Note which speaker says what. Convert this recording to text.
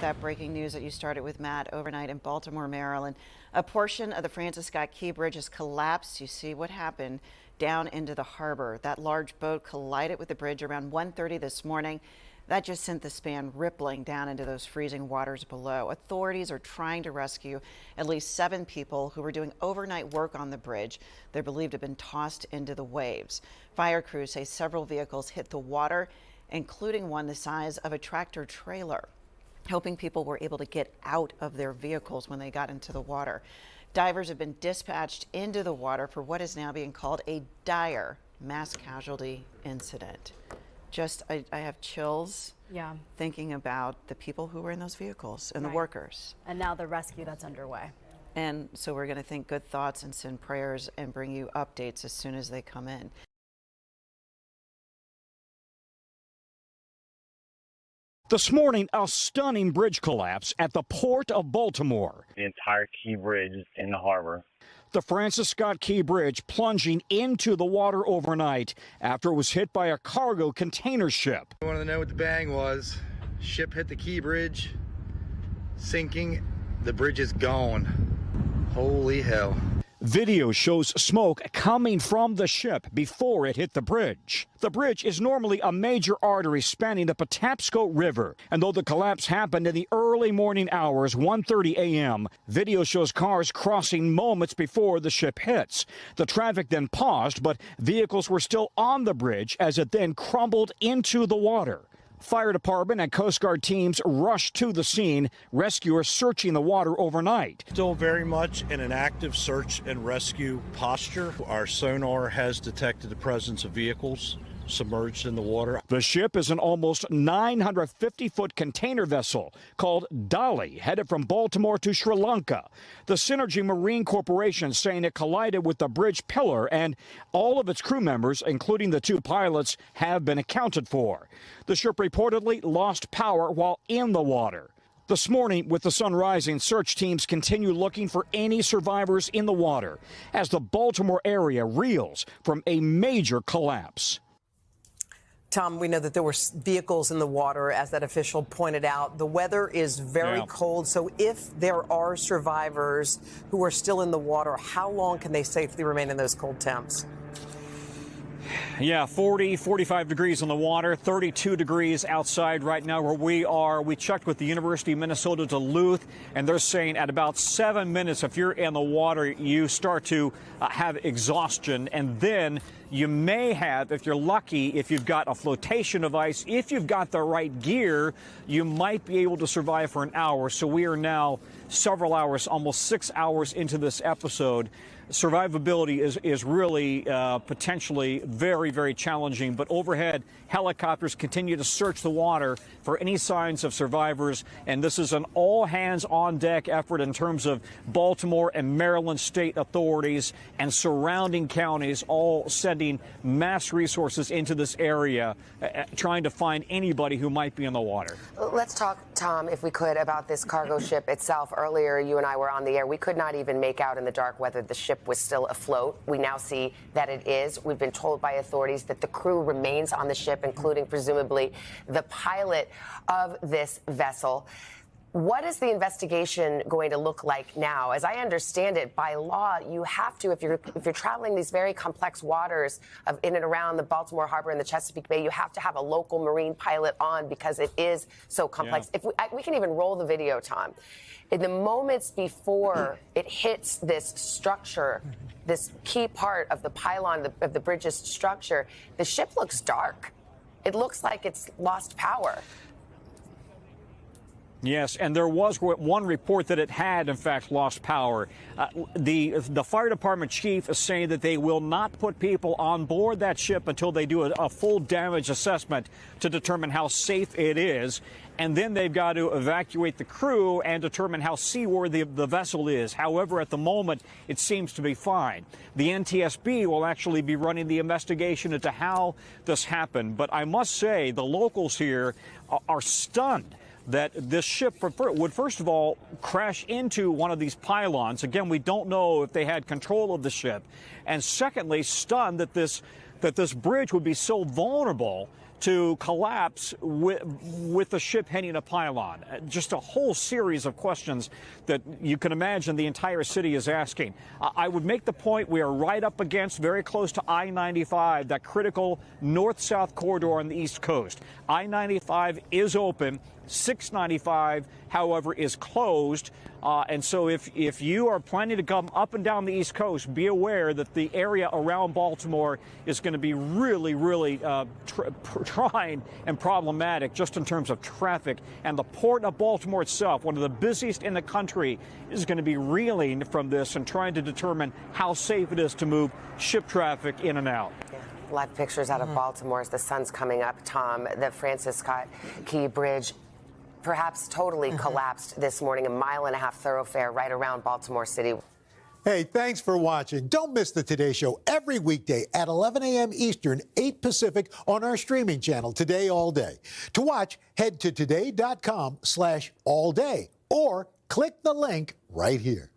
Speaker 1: that breaking news that you started with, Matt, overnight in Baltimore, Maryland. A portion of the Francis Scott Key Bridge has collapsed. You see what happened down into the harbor. That large boat collided with the bridge around 1:30 this morning. That just sent the span rippling down into those freezing waters below. Authorities are trying to rescue at least 7 people who were doing overnight work on the bridge. They're believed to have been tossed into the waves. Fire crews say several vehicles hit the water, including one the size of a tractor trailer. Hoping people were able to get out of their vehicles when they got into the water. Divers have been dispatched into the water for what is now being called a dire mass casualty incident. I have chills thinking about the people who were in those vehicles and the workers.
Speaker 2: And now the rescue that's underway.
Speaker 1: And so we're going to think good thoughts and send prayers and bring you updates as soon as they come in.
Speaker 3: This morning, a stunning bridge collapse at the port of Baltimore.
Speaker 4: The entire Key Bridge is in the harbor.
Speaker 3: The Francis Scott Key Bridge plunging into the water overnight after it was hit by a cargo container ship.
Speaker 5: I wanted to know what the bang was. Ship hit the Key Bridge, sinking. The bridge is gone. Holy hell.
Speaker 3: Video shows smoke coming from the ship before it hit the bridge. The bridge is normally a major artery spanning the Patapsco River, and though the collapse happened in the early morning hours, 1:30 a.m., video shows cars crossing moments before the ship hits. The traffic then paused, but vehicles were still on the bridge as it then crumbled into the water. Fire department and Coast Guard teams rushed to the scene, rescuers searching the water overnight.
Speaker 6: Still very much in an active search and rescue posture. Our sonar has detected the presence of vehicles submerged in the water.
Speaker 3: The ship is an almost 950-foot container vessel called Dolly, headed from Baltimore to Sri Lanka. The Synergy Marine Corporation saying it collided with the bridge pillar, and all of its crew members, including the 2 pilots, have been accounted for. The ship reportedly lost power while in the water. This morning, with the sun rising, search teams continue looking for any survivors in the water as the Baltimore area reels from a major collapse.
Speaker 7: Tom, we know that there were vehicles in the water, as that official pointed out. The weather is very cold, so if there are survivors who are still in the water, how long can they safely remain in those cold temps?
Speaker 3: Yeah, 40, 45 degrees on the water, 32 degrees outside right now where we are. We checked with the University of Minnesota Duluth, and they're saying at about 7 minutes, if you're in the water, you start to have exhaustion, and then you may have, if you're lucky, if you've got a flotation device, if you've got the right gear, you might be able to survive for an hour. So we are now several hours, almost 6 hours into this episode. Survivability is really potentially very, very challenging. But overhead, helicopters continue to search the water for any signs of survivors. And this is an all-hands-on-deck effort in terms of Baltimore and Maryland state authorities and surrounding counties all sending mass resources into this area, trying to find anybody who might be in the water.
Speaker 8: Let's talk, Tom, if we could, about this cargo ship itself. Earlier, you and I were on the air. We could not even make out in the dark whether the ship was still afloat. We now see that it is. We've been told by authorities that the crew remains on the ship, including presumably the pilot of this vessel. What is the investigation going to look like now? As I understand it, by law, you have to, if you're traveling these very complex waters of in and around the Baltimore Harbor and the Chesapeake Bay, you have to have a local marine pilot on because it is so complex.
Speaker 3: Yeah.
Speaker 8: If we can even roll the video, Tom. In the moments before it hits this structure, this key part of the pylon of the bridge's structure, the ship looks dark. It looks like it's lost power.
Speaker 3: Yes, and there was one report that it had, in fact, lost power. The fire department chief is saying that they will not put people on board that ship until they do a full damage assessment to determine how safe it is. And then they've got to evacuate the crew and determine how seaworthy the vessel is. However, at the moment, it seems to be fine. The NTSB will actually be running the investigation into how this happened. But I must say, the locals here are stunned that this ship would, first of all, crash into one of these pylons. Again, we don't know if they had control of the ship. And secondly, stunned that this bridge would be so vulnerable to collapse with the ship hitting a pylon? Just a whole series of questions that you can imagine the entire city is asking. I would make the point we are right up against, very close to I-95, that critical north-south corridor on the East Coast. I-95 is open. 695, however, is closed. And so if you are planning to come up and down the East Coast, be aware that the area around Baltimore is going to be really trying and problematic just in terms of traffic. And the port of Baltimore itself, one of the busiest in the country, is going to be reeling from this and trying to determine how safe it is to move ship traffic in and out.
Speaker 8: Live pictures out of Baltimore as the sun's coming up. Tom, the Francis Scott Key Bridge perhaps totally collapsed this morning, a 1.5-mile thoroughfare right around Baltimore City.
Speaker 9: Hey, thanks for watching. Don't miss the Today Show every weekday at 11 a.m. Eastern, 8 Pacific on our streaming channel, Today All Day. To watch, head to today.com/allday or click the link right here.